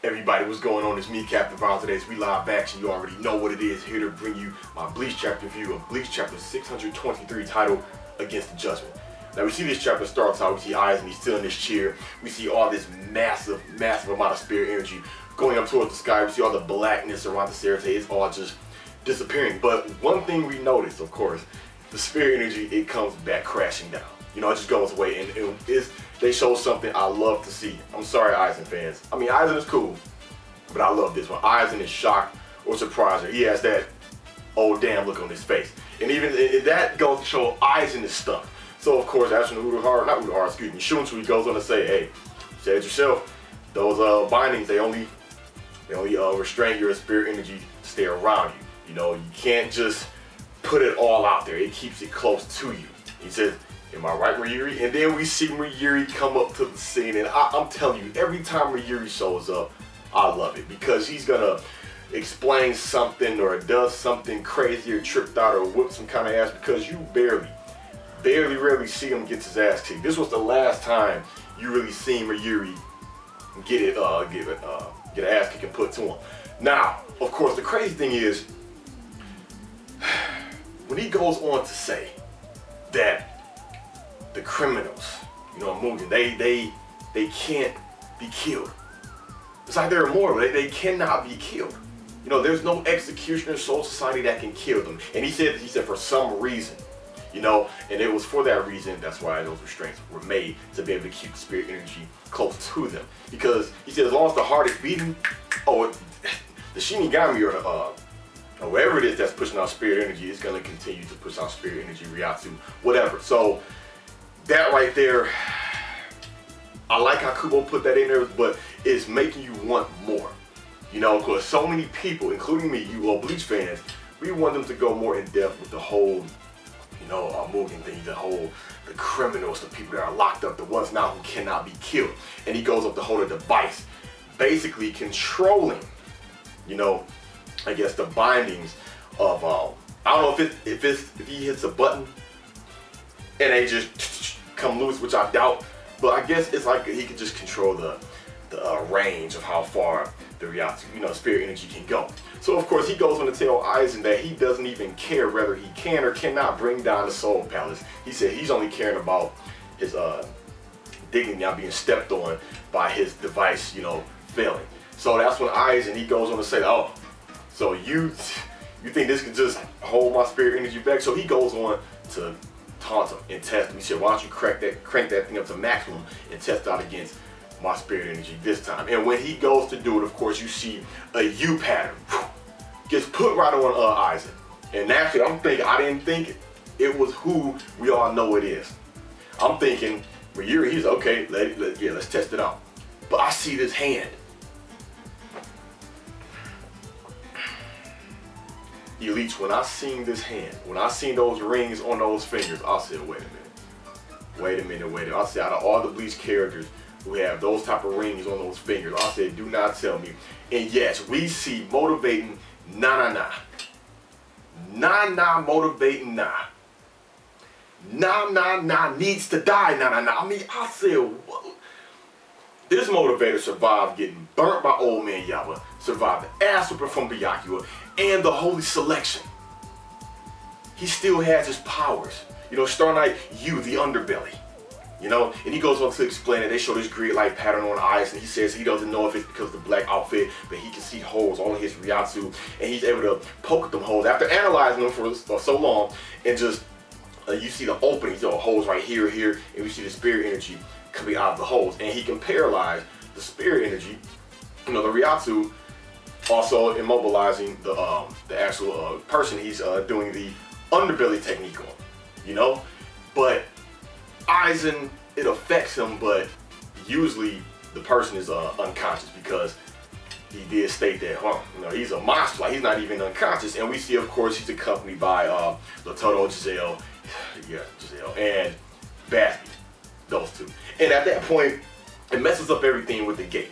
Everybody, what's going on? It's me, Captain Violence. Today's We Live Action. You already know what it is. Here to bring you my Bleach chapter review of Bleach chapter 623, titled Against the Judgment. Now we see this chapter starts out. We see Aizen, he's still in this chair. We see all this massive amount of spirit energy going up towards the sky. We see all the blackness around the Serite. It's all just disappearing. But one thing we notice, of course, the spirit energy, it comes back crashing down. You know, it just goes away, and they show something I love to see. I'm sorry, Aizen fans. I mean, Aizen is cool, but I love this one. Aizen is shocked or surprised. He has that oh damn look on his face. And even that goes to show Aizen is stuck. So of course, that's when Shunsu goes on to say, hey, you said it yourself, those bindings, they only restrain your spirit energy to stay around you. You know, you can't just put it all out there. It keeps it close to you. He says, am I right, Ryuri? And then we see Ryuri come up to the scene, and I'm telling you, every time Ryuri shows up, I love it, because he's gonna explain something or does something crazy or tripped out or whip some kind of ass, because you rarely see him get his ass kicked. This was the last time you really seen Ryuri get an ass kick and put to him. Now, of course, the crazy thing is, when he goes on to say that the criminals, you know, Mugen, they can't be killed. It's like they're immortal. They cannot be killed. You know, there's no executioner soul society that can kill them. And he said for some reason, you know, and it was for that reason, that's why those restraints were made, to be able to keep the spirit energy close to them. Because he said as long as the heart is beating, the Shinigami or whatever it is that's pushing out spirit energy is going to continue to push out spirit energy, Ryatsu, whatever. So that right there, I like how Kubo put that in there, but it's making you want more. You know, because so many people, including me, you all Bleach fans, we want them to go more in depth with the whole, you know, Mugen thing, the criminals, the people that are locked up, the ones now who cannot be killed. And he goes up to hold a device, basically controlling, you know, I guess the bindings of, I don't know if he hits a button and they just come loose, which I doubt, but I guess it's like he could just control the range of how far the Ryatsu, you know, spirit energy can go. So of course he goes on to tell Aizen that he doesn't even care whether he can or cannot bring down the Soul Palace. He said he's only caring about his dignity not being stepped on by his device, you know, failing. So that's when Aizen, he goes on to say, oh, so you think this can just hold my spirit energy back? So he goes on to taunt him and test him. He said, why don't you crank that thing up to maximum and test out against my spirit energy this time. And when he goes to do it, of course, you see a U pattern gets put right on Aizen. And naturally, I'm thinking, I didn't think it was who we all know it is. I'm thinking, Ryuri, he's okay, let's test it out. But I see this hand. Elites, when I seen this hand, when I seen those rings on those fingers, I said, wait a minute. I said, out of all the Bleach characters who have those type of rings on those fingers, I said, do not tell me. And yes, we see motivating na motivating na needs to die na. I mean, I said, whoa. This motivator survived getting burnt by old man Yaba, survived the ass whipping from Byakuya, and the holy selection. He still has his powers. You know, Star Knight, you, the underbelly. You know, and he goes on to explain it. They show this grid light pattern on eyes, and he says he doesn't know if it's because of the black outfit, but he can see holes all in his Ryatsu, and he's able to poke at them holes after analyzing them for so long, and just you see the openings, you know, holes right here, and we see the spirit energy coming out of the holes, and he can paralyze the spirit energy, you know, the Ryatsu, also immobilizing the actual person he's doing the underbelly technique on, you know. But Aizen, it affects him, but usually the person is unconscious, because he did state that, you know, he's a monster, like he's not even unconscious. And we see, of course, he's accompanied by Lototo, Giselle, and Basby, those two. And at that point, it messes up everything with the gate.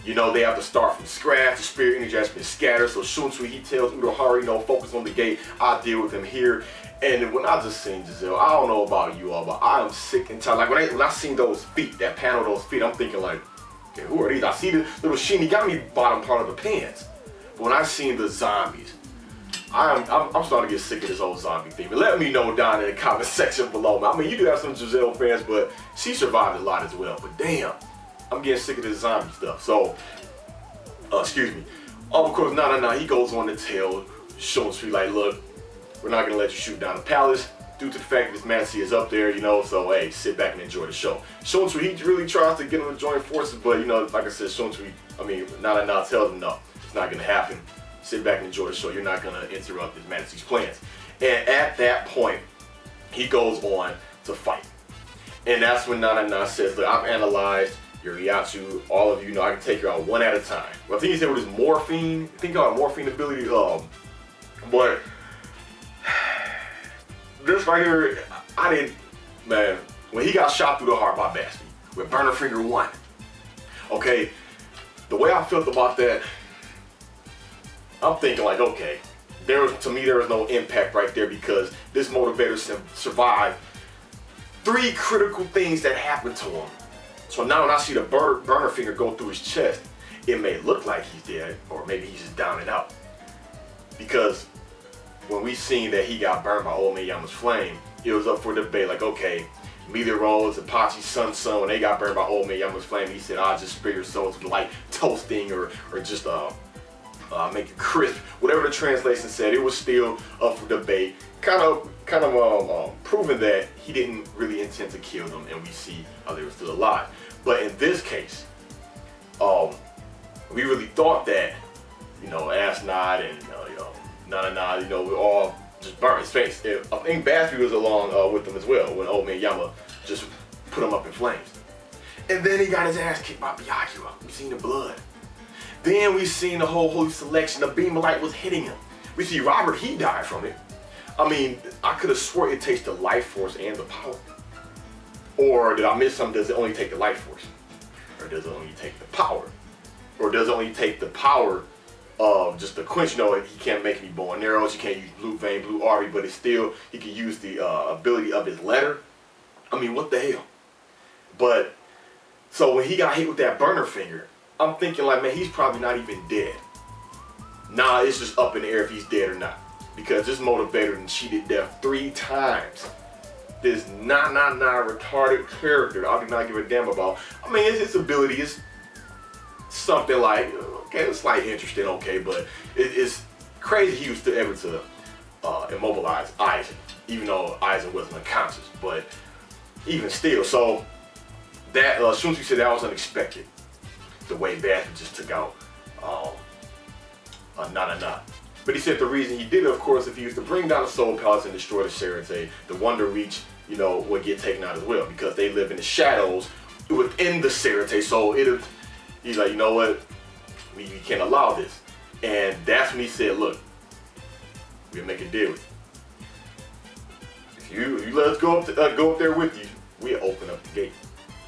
You know, they have to start from scratch. The spirit energy has been scattered. So Shunsu, he tells Urohari, no, focus on the gate. I'll deal with him here. And when I just seen Giselle, I don't know about you all, but I am sick and tired. Like when I seen those feet, that panel, those feet, I'm thinking like, okay, who are these? I see the little Shinigami bottom part of the pants. But when I seen the zombies, I'm starting to get sick of this whole zombie thing. But let me know down in the comment section below. I mean, you do have some Giselle fans, but she survived a lot as well. But damn, I'm getting sick of this zombie stuff. So, excuse me. Of course, no, he goes on to tell Shun-Sui, like, look, we're not going to let you shoot down the palace due to the fact that this manatee is up there, you know, so, hey, sit back and enjoy the show. Shun-Sui, he really tries to get him to join forces, but, you know, like I said, Shun-Sui, I mean, Nana tells him, no, it's not going to happen. Sit back and enjoy the show. You're not going to interrupt this manatee's plans. And at that point, he goes on to fight. And that's when Nana says, look, I've analyzed your Ryatsu, all of you know I can take you out one at a time. Well, I think he said with his morphine, I think about morphine ability, but this right here, I didn't, man, when he got shot through the heart by Basby with Burner Finger 1, okay, the way I felt about that, I'm thinking like, okay, to me there was no impact right there because this motivator survived 3 critical things that happened to him. So now when I see the burner finger go through his chest, it may look like he's dead, or maybe he's just down and out. Because when we seen that he got burned by Old Man Yama's flame, it was up for debate, like, okay, Meteor Rose, Apache Sun, when they got burned by Old Man Yama's flame, he said, I'll just spare your souls with light toasting or just make it crisp. Whatever the translation said, it was still up for debate. Kind of proving that he didn't really intend to kill them, and we see how they were still alive. But in this case, we really thought that, you know, Asnod and Nana, you know, we all just burned his face. I think Basby was along with them as well when Old Man Yama just put him up in flames. And then he got his ass kicked by Byakuya. We seen the blood. Then we seen the whole holy selection. The beam of light was hitting him. We see Robert, he died from it. I mean, I could have swore it takes the life force and the power. Or did I miss something? Does it only take the life force? Or does it only take the power? Or does it only take the power of just the quench? You know, he can't make any bow and arrows. You can't use blue vein, blue army, but it's still, he can use the ability of his letter. I mean, what the hell? But, so when he got hit with that burner finger, I'm thinking like, man, he's probably not even dead. Nah, it's just up in the air if he's dead or not. Because this motivator and cheated death 3 times. This retarded character I do not give a damn about. I mean, his ability is something like, okay, it's like interesting, okay, but it's crazy he was still able to immobilize Aizen, even though Aizen wasn't unconscious. But even still, so that Shun-Sui said that was unexpected. The way Basby just took out Nana. But he said the reason he did it, of course, if he was to bring down the Soul Palace and destroy the Serente, the Wonder Reach, you know, would get taken out as well, because they live in the shadows within the Serente. So he's like, you know what, we can't allow this. And that's when he said, look, we'll make a deal with you. If you let us go up there with you, we'll open up the gate.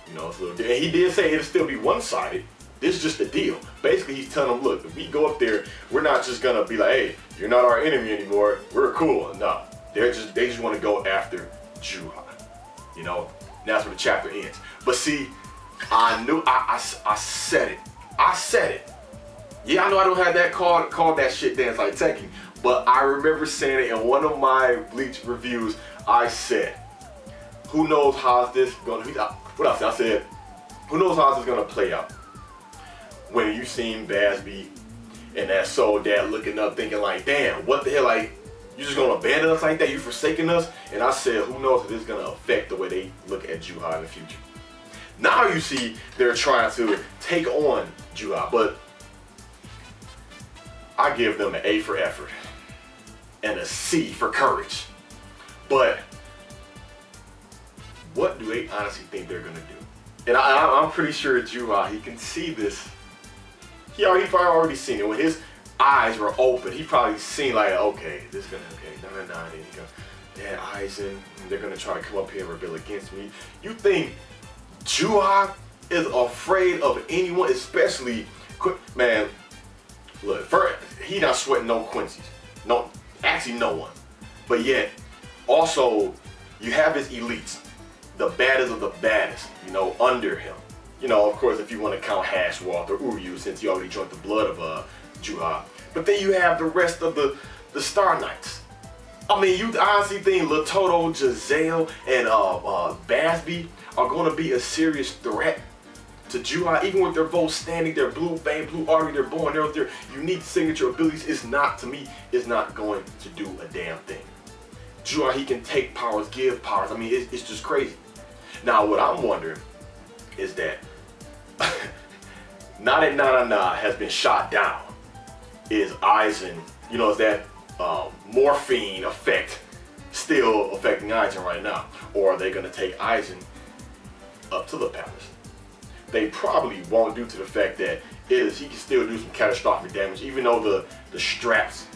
You know, it's a little, and he did say it'll still be one-sided. This is just a deal. Basically, he's telling them, look, if we go up there, we're not just gonna be like, hey, you're not our enemy anymore. We're cool. No, they just want to go after Juha. You know, and that's where the chapter ends. But see, I knew, I said it. I said it. Yeah, I know I don't have that called that shit dance like Tekken, but I remember saying it in one of my Bleach reviews. I said, who knows how this gonna be? What else? I said, who knows how this is gonna play out? When you seen Basby and that Soul Dad looking up thinking like, damn, what the hell, like, you just gonna abandon us like that? You forsaking us? And I said, who knows if this is gonna affect the way they look at Juha in the future. Now you see they're trying to take on Juha, but I give them an A for effort and a C for courage. But what do they honestly think they're gonna do? And I'm pretty sure Juha, he can see this. He probably already seen it. When his eyes were open, he probably seen like, okay, this is gonna, okay, no, there you go. Yeah, Aizen, they're gonna try to come up here and rebel against me. You think Juha is afraid of anyone, especially, man, look, first, he not sweating no Quincy's. No, actually no one. But yet, also, you have his elites, the baddest of the baddest, you know, under him. You know, of course, if you want to count Hashwalth or Uryu, since he already drank the blood of Juha. But then you have the rest of the Star Knights. I mean, you honestly think Latoto, Giselle, and Basby are going to be a serious threat to Juha, even with their both standing, their blue vein, blue artery, they're born there with their unique signature abilities? It's not, to me, it's not going to do a damn thing. Juha, he can take powers, give powers. I mean, it's just crazy. Now, what I'm wondering is that now that Na has been shot down, is Aizen, you know, is that morphine effect still affecting Aizen right now? Or are they going to take Aizen up to the palace? They probably won't, due to the fact that he can still do some catastrophic damage, even though the straps,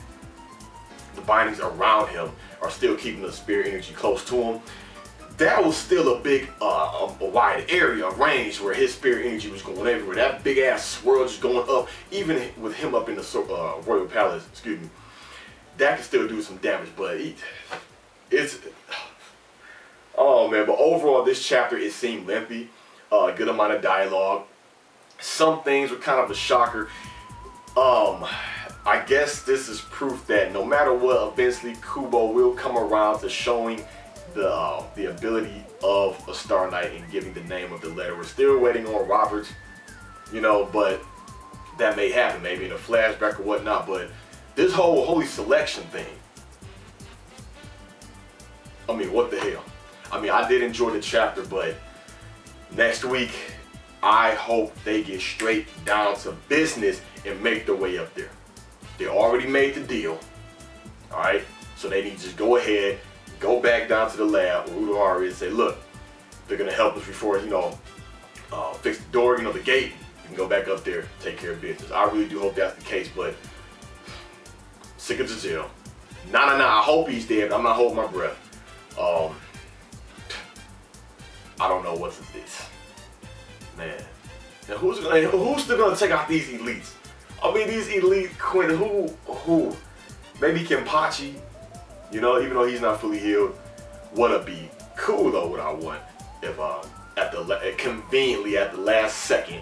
the bindings around him are still keeping the spirit energy close to him. That was still a big, a wide area, a range where his spirit energy was going everywhere. That big ass swirl just going up, even with him up in the royal palace, excuse me. That can still do some damage, but it's, oh man. But overall, this chapter, it seemed lengthy. A good amount of dialogue. Some things were kind of a shocker. I guess this is proof that no matter what, eventually Kubo will come around to showing the ability of a Star Knight and giving the name of the letter. We're still waiting on Roberts, you know, but that may happen, maybe in a flashback or whatnot. But this whole holy selection thing, I mean, what the hell? I mean, I did enjoy the chapter, but next week, I hope they get straight down to business and make their way up there. They already made the deal, all right? So they need to just go ahead, go back down to the lab where Uruhara is, and say, look, they're gonna help us before, you know, fix the door, you know, the gate. You can go back up there, take care of business. I really do hope that's the case, but sick of Giselle. I hope he's dead, but I'm not holding my breath. I don't know what's this, man. Now who's still gonna take out these elites? I mean, these elite Quinn, who? Maybe Kenpachi, you know, even though he's not fully healed. Would be cool though. What I want if conveniently at the last second,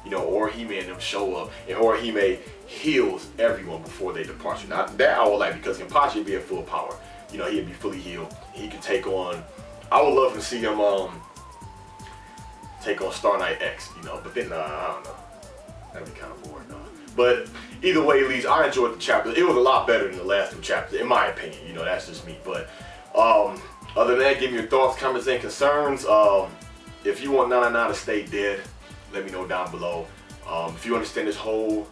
you know, Orihime and them show up, and Orihime heals everyone before they depart. Now that I would like, because Kenpachi would be at full power. You know, he'd be fully healed. He could take on. I would love to see him take on Star Knight X, you know, but then I don't know. That'd be kind of boring, though. But either way, at least I enjoyed the chapter. It was a lot better than the last two chapters, in my opinion. You know, that's just me. But other than that, give me your thoughts, comments, and concerns. If you want Na to stay dead, let me know down below. If you understand this whole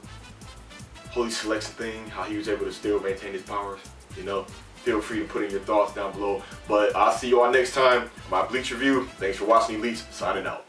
holy selection thing, how he was able to still maintain his powers, you know, feel free to put in your thoughts down below. But I'll see you all next time. My Bleach review. Thanks for watching, Bleach. Signing out.